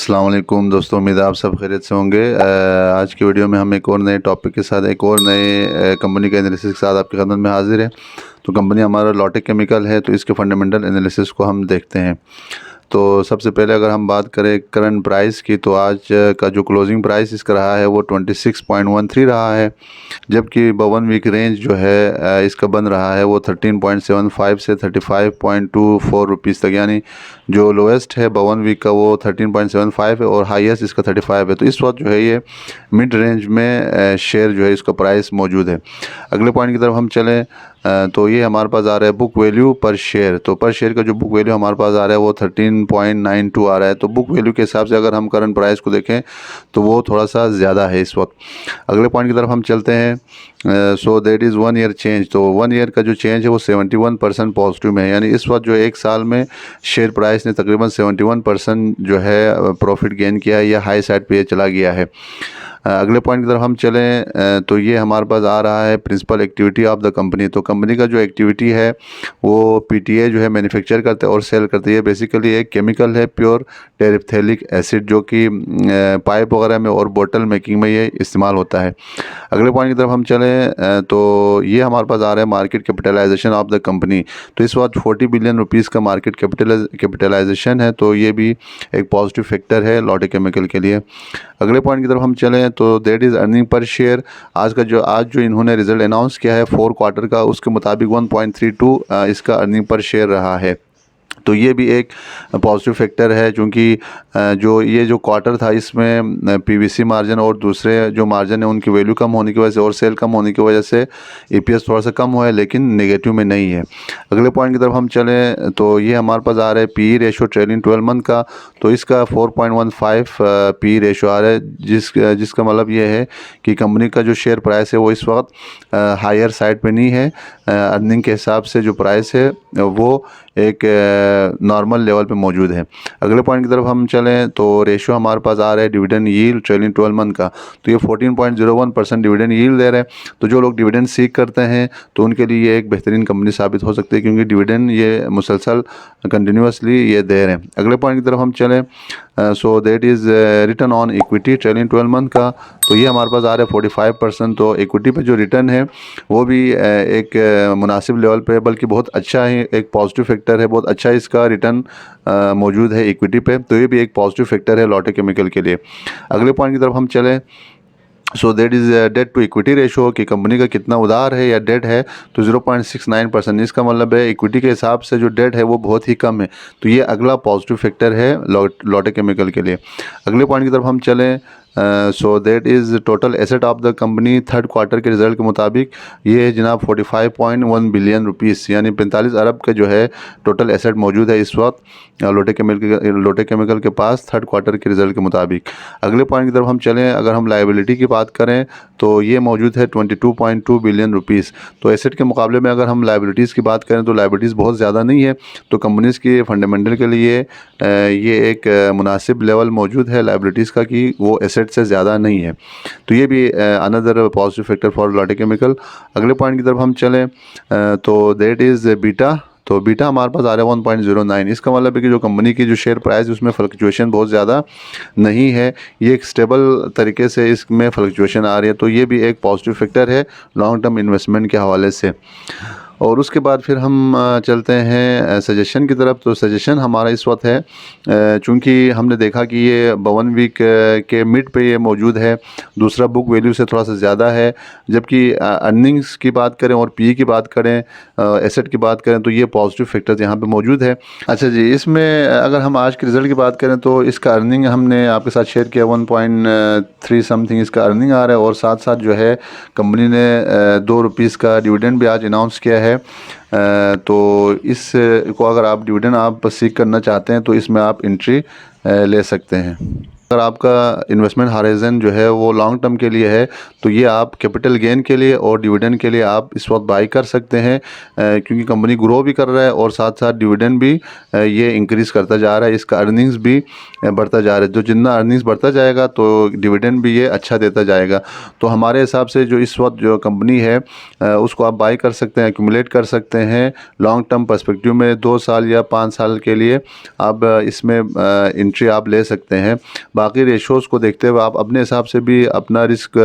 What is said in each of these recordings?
अस्सलाम वालेकुम दोस्तों, उम्मीद है आप सब खैरियत से होंगे। आज की वीडियो में हम एक और नए टॉपिक के साथ एक और नए कंपनी के एनालिसिस के साथ आपकी खिदमत में हाजिर है। तो कंपनी हमारा लोटेक केमिकल है, तो इसके फंडामेंटल एनालिसिस को हम देखते हैं। तो सबसे पहले अगर हम बात करें करंट प्राइस की, तो आज का जो क्लोजिंग प्राइस इसका रहा है वो 26.13 रहा है, जबकि 1 वीक रेंज जो है इसका बन रहा है वो 13.75 से 35.24 रुपीज़ तक, यानी जो लोएस्ट है 1 वीक का वो 13.75 है और हाईएस्ट इसका 35 है। तो इस वक्त जो है ये मिड रेंज में शेयर जो है इसका प्राइस मौजूद है। अगले पॉइंट की तरफ हम चलें तो ये हमारे पास आ रहा है बुक वैल्यू पर शेयर। तो पर शेयर का जो बुक वैल्यू हमारे पास आ रहा है वो 13.92 आ रहा है। तो बुक वैल्यू के हिसाब से अगर हम करंट प्राइस को देखें तो वो थोड़ा सा ज़्यादा है इस वक्त। अगले पॉइंट की तरफ हम चलते हैं। सो दैट इज़ 1 ईयर चेंज। तो 1 ईयर का जो चेंज है वो 71% पॉजिटिव में है, यानी इस वक्त जो एक साल में शेयर प्राइस ने तकरीबन 71% जो है प्रॉफिट गेन किया है या हाई साइड पे चला गया है। अगले पॉइंट की तरफ हम चलें तो ये हमारे पास आ रहा है principal activity of the company. तो कंपनी का जो एक्टिविटी है वो पीटीए जो है मैन्युफैक्चर करते हैं और सेल करती है। बेसिकली एक केमिकल है प्योर टेरिफ्थैलिक एसिड, जो कि पाइप वगैरह में और बोतल मेकिंग में ये इस्तेमाल होता है। अगले पॉइंट की तरफ हम चलें तो ये हमारे पास आ रहा है market capitalisation of the company. तो इस वक्त 40 बिलियन रुपीज़ का मार्केट कैपिटलाइजेशन है, तो ये भी एक पॉजिटिव फैक्टर है लोटेक केमिकल के लिए। अगले पॉइंट की तरफ हम चलें तो that is earning per share. आज जो इन्होंने रिजल्ट अनाउंस किया है 4 क्वार्टर का, उसके मुताबिक 1.32 इसका अर्निंग पर शेयर रहा है। तो ये भी एक पॉजिटिव फैक्टर है, क्योंकि जो क्वार्टर था इसमें पीवीसी मार्जिन और दूसरे जो मार्जिन है उनकी वैल्यू कम होने की वजह से और सेल कम होने की वजह से ईपीएस थोड़ा सा कम हुआ है, लेकिन नेगेटिव में नहीं है। अगले पॉइंट की तरफ हम चलें तो ये हमारे पास आ रहा है पी रेशो ट्रेलिंग 12 मंथ का। तो इसका 4.15 पी रेशो आ रहा है, जिसका मतलब ये है कि कंपनी का जो शेयर प्राइस है वो इस वक्त हायर साइड पे नहीं है। अर्निंग के हिसाब से जो प्राइस है वो एक नॉर्मल लेवल पे मौजूद है। अगले पॉइंट की तरफ हम चलें तो रेशो हमारे पास आ रहा है डिविडेंड यील्ड ट्रेलिंग 12 मंथ का। तो ये 14.01% डिविडेंड यील्ड दे रहे हैं। तो जो लोग डिविडेंड सीख करते हैं तो उनके लिए ये एक बेहतरीन कंपनी साबित हो सकती है, क्योंकि डिविडेंड ये मुसलसल कंटिन्यूसली ये दे रहे हैं। अगले पॉइंट की तरफ हम चलें so that is return on equity trailing 12 month का। तो ये हमारे पास आ रहा है 45%। तो इक्विटी पे जो रिटर्न है वो भी एक मुनासिब लेवल पे, बल्कि बहुत अच्छा है, एक पॉजिटिव फैक्टर है, बहुत अच्छा इसका रिटर्न मौजूद है इक्विटी पे। तो ये भी एक पॉजिटिव फैक्टर है लोटेक केमिकल के लिए। अगले पॉइंट की तरफ हम चलें so that is debt to equity ratio, कि कंपनी का कितना उधार है या डेट है। तो 0.69%। इसका मतलब है इक्विटी के हिसाब से जो डेट है वो बहुत ही कम है। तो ये अगला पॉजिटिव फैक्टर है लोटेक केमिकल के लिए। अगले पॉइंट की तरफ हम चलें so that is total asset of the company third quarter के रिजल्ट के मुताबिक ये है जनाब 45.1 बिलियन रुपीज़, यानी 45 अरब के जो है टोटल एसेट मौजूद है इस वक्त लोटेक केमिकल के पास थर्ड क्वार्टर के रिजल्ट के मुताबिक। अगले पॉइंट की तरफ हम चलें, अगर हम लाइबिलिटी की बात करें तो ये मौजूद है 22.2 बिलियन रुपीज़। तो एसेट के मुकाबले में अगर हम लाइबिलिटीज़ की बात करें तो लाइबिलिटीज़ बहुत ज़्यादा नहीं है। तो कंपनीज़ के फंडामेंटल के लिए ये एक मुनासिब लेवल मौजूद है लाइबिलिटीज़ का, कि वो एसेट से ज़्यादा नहीं है। तो ये भी another positive factor for low-tech chemical. अगले पॉइंट की तरफ हम चलें तो दैट इज़ बीटा। तो बीटा हमारे पास आ रहा है 1.09। इसका मतलब है कि जो कंपनी की जो शेयर प्राइस है उसमें फ्लक्चुएशन बहुत ज़्यादा नहीं है, ये एक स्टेबल तरीके से इसमें फ्लक्चुएशन आ रही है। तो ये भी एक पॉजिटिव फैक्टर है लॉन्ग टर्म इन्वेस्टमेंट के हवाले से। और उसके बाद फिर हम चलते हैं सजेशन की तरफ। तो सजेशन हमारा इस वक्त है, चूँकि हमने देखा कि ये 1 वीक के मिड पे ये मौजूद है, दूसरा बुक वैल्यू से थोड़ा सा ज़्यादा है, जबकि अर्निंग्स की बात करें और पी की बात करें, एसेट की बात करें, तो ये पॉजिटिव फैक्टर्स यहाँ पे मौजूद है। अच्छा जी, इसमें अगर हम आज के रिज़ल्ट की बात करें तो इसका अर्निंग हमने आपके साथ शेयर किया 1.3 समथिंग इसका अर्निंग आ रहा है, और साथ साथ जो है कंपनी ने 2 रुपीज़ का डिविडेंड भी आज अनाउंस किया है। तो इस को अगर आप डिविडेंड आप सीख करना चाहते हैं तो इसमें आप एंट्री ले सकते हैं। अगर आपका इन्वेस्टमेंट हाराइजन जो है वो लॉन्ग टर्म के लिए है तो ये आप कैपिटल गेन के लिए और डिविडेंड के लिए आप इस वक्त बाई कर सकते हैं, क्योंकि कंपनी ग्रो भी कर रहा है और साथ साथ डिविडेंड भी ये इंक्रीज़ करता जा रहा है, इसका अर्निंग्स भी बढ़ता जा रहा है। जो जितना अर्निंग्स बढ़ता जाएगा तो डिविडेंड भी ये अच्छा देता जाएगा। तो हमारे हिसाब से जो इस वक्त जो कंपनी है उसको आप बाई कर सकते हैं, एक्यूमुलेट कर सकते हैं लॉन्ग टर्म पर्सपेक्टिव में 2 साल या 5 साल के लिए आप इसमें एंट्री आप ले सकते हैं। बाकी रेशोज़ को देखते हुए आप अपने हिसाब से भी अपना रिस्क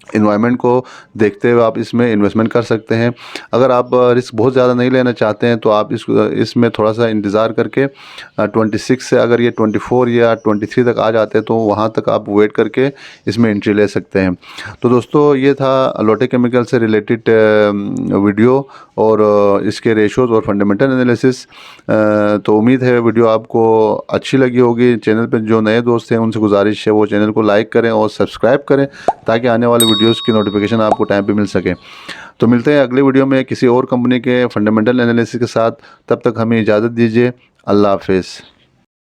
इन्वायरमेंट को देखते हुए आप इसमें इन्वेस्टमेंट कर सकते हैं। अगर आप रिस्क बहुत ज़्यादा नहीं लेना चाहते हैं तो आप इसमें थोड़ा सा इंतज़ार करके 26 से अगर ये 24 या 23 तक आ जाते हैं तो वहाँ तक आप वेट करके इसमें एंट्री ले सकते हैं। तो दोस्तों ये था लोटे केमिकल से रिलेटेड वीडियो और इसके रेशोज़ और फंडामेंटल एनालिसिस। तो उम्मीद है वीडियो आपको अच्छी लगी होगी। चैनल पर जो नए दोस्त हैं उनसे गुजारिश है वो चैनल को लाइक करें और सब्सक्राइब करें ताकि आने वाले वीडियोस की नोटिफिकेशन आपको टाइम पे मिल सके। तो मिलते हैं अगले वीडियो में किसी और कंपनी के फंडामेंटल एनालिसिस के साथ। तब तक हमें इजाज़त दीजिए। अल्लाह हाफिज़।